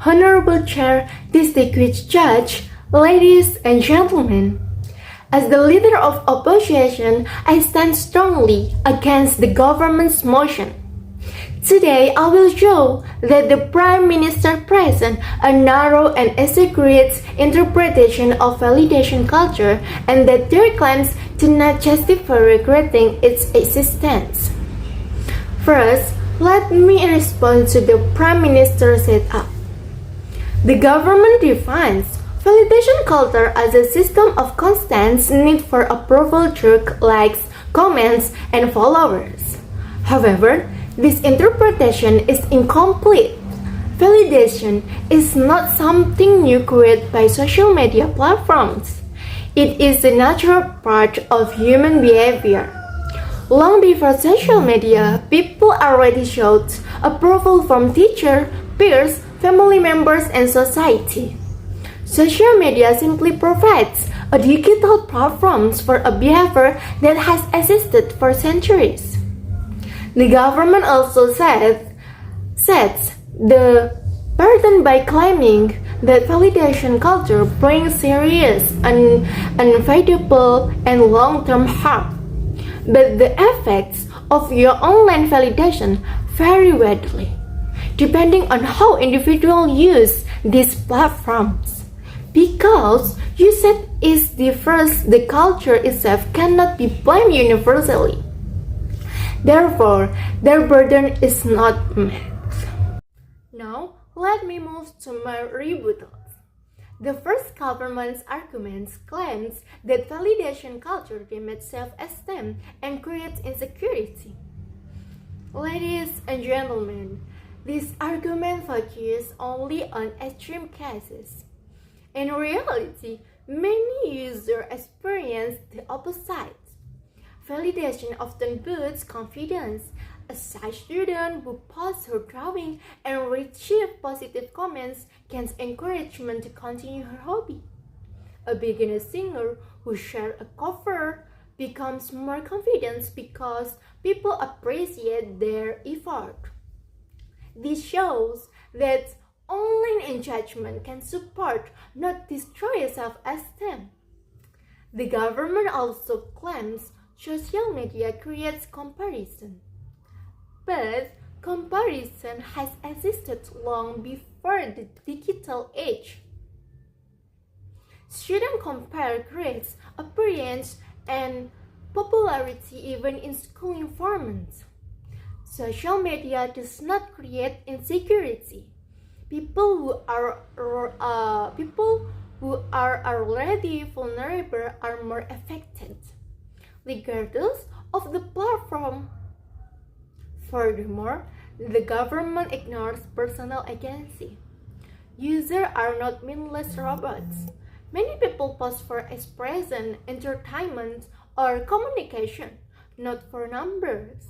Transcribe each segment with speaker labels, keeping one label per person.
Speaker 1: Honorable Chair, distinguished judge, ladies and gentlemen. As the leader of opposition, I stand strongly against the government's motion. Today, I will show that the Prime Minister presents a narrow and exaggerate interpretation of validation culture and that their claims do not justify regretting its existence. First, let me respond to the Prime Minister setup. The government defines validation culture as a system of constant need for approval through likes, comments, and followers. However, this interpretation is incomplete. Validation is not something new created by social media platforms. It is a natural part of human behavior. Long before social media, people already showed approval from teachers, peers, family members, and society. Social media simply provides a digital platform for a behavior that has existed for centuries. The government also sets the burden by claiming that validation culture brings serious, unavoidable, and long-term harm. But the effects of your online validation vary widely, depending on how individuals use these platforms. Because usage is diverse, the culture itself cannot be blamed universally. Therefore, their burden is not met. Now, let me move to my rebuttals. The first government's argument claims that validation culture damages self-esteem and creates insecurity. Ladies and gentlemen, this argument focuses only on extreme cases. In reality, many users experience the opposite. Validation often boosts confidence. A student who posts her drawing and receives positive comments gains encouragement to continue her hobby. A beginner singer who shares a cover becomes more confident because people appreciate their effort. This shows that online engagement can support, not destroy self-esteem. The government also claims social media creates comparison. But comparison has existed long before the digital age. Students compare grades, appearance, and popularity even in school environments. Social media does not create insecurity. People who are already vulnerable are more affected, regardless of the platform. Furthermore, the government ignores personal agency. Users are not mindless robots. Many people post for expression, entertainment, or communication, not for numbers.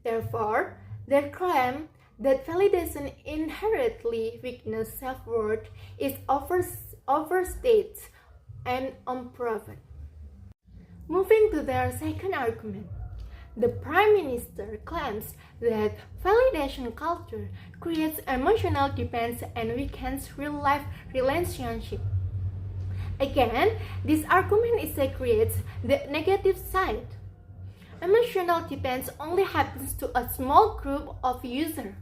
Speaker 1: Therefore, their claim that validation inherently weakens self-worth is overstated and unproven. Moving to their second argument, the Prime Minister claims that validation culture creates emotional dependence and weakens real-life relationships. Again, this argument exaggerates the negative side. Emotional dependence only happens to a small group of users.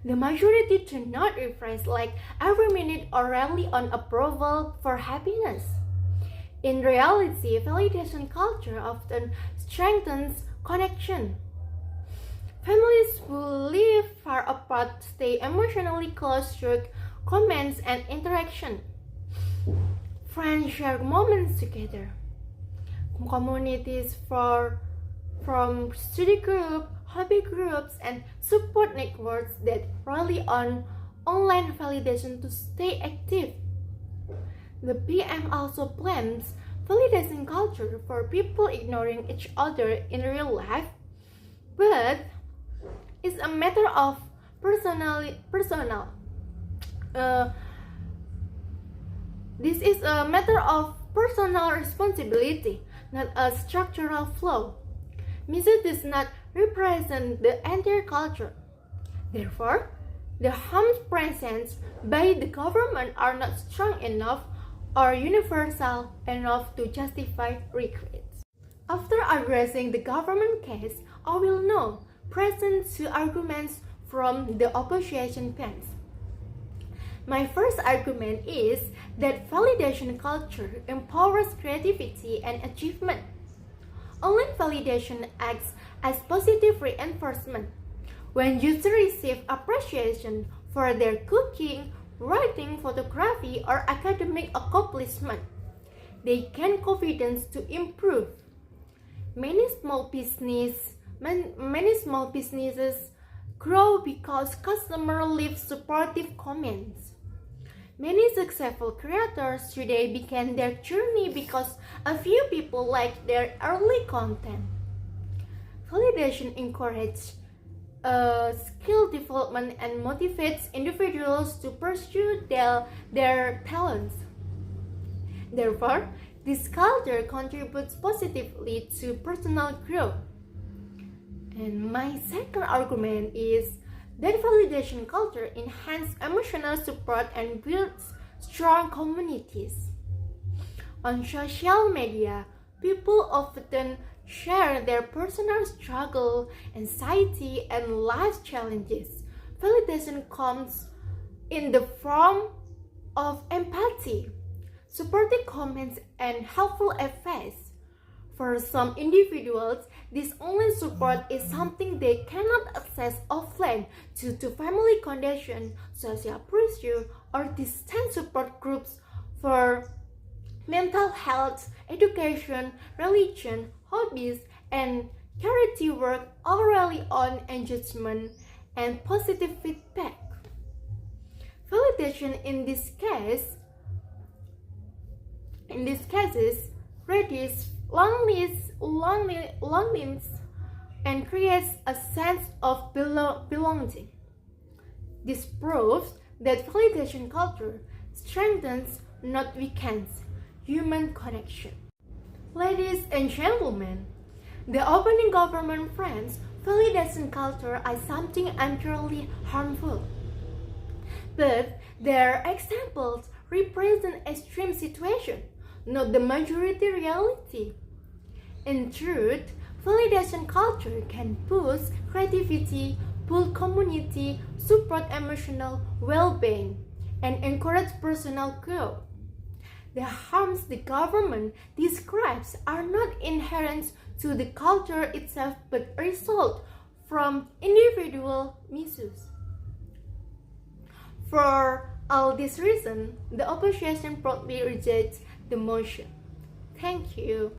Speaker 1: The majority do not refresh like every minute or rely on approval for happiness. In reality, validation culture often strengthens connection. Families who live far apart stay emotionally close through comments and interaction. Friends share moments together. Communities from study groups, hobby groups, and support networks that rely on online validation to stay active. The PM also blames validation culture for people ignoring each other in real life, but it's a matter of This is a matter of personal responsibility, not a structural flaw. Music does not represent the entire culture. Therefore, The harms presented by the government are not strong enough or universal enough to justify regrets. After addressing the government case, I will now present two arguments from the opposition camps. My first argument is that validation culture empowers creativity and achievement. Online validation acts as positive reinforcement. When users receive appreciation for their cooking, writing, photography, or academic accomplishment, they gain confidence to improve. Many small businesses grow because customers leave supportive comments. Many successful creators today began their journey because a few people liked their early content. Validation encourages skill development and motivates individuals to pursue their talents. Therefore, this culture contributes positively to personal growth. And my second argument is that validation culture enhances emotional support and builds strong communities. On social media, people often share their personal struggle, anxiety, and life challenges. Validation comes in the form of empathy, supportive comments, and helpful advice. For some individuals, this online support is something they cannot access offline due to family conditions, social pressure, or distant support groups for mental health, education, religion, hobbies, and charity work all rely on engagement and positive feedback. Validation in these cases reduces loneliness and creates a sense of belonging. This proves that validation culture strengthens, not weakens, human connection. Ladies and gentlemen, the opening government frames validation culture as something unfairly harmful. But their examples represent extreme situations, not the majority reality. In truth, validation culture can boost creativity, build community, support emotional well-being, and encourage personal growth. The harms the government describes are not inherent to the culture itself but result from individual misuse. For all these reasons, the opposition promptly rejects the motion. Thank you.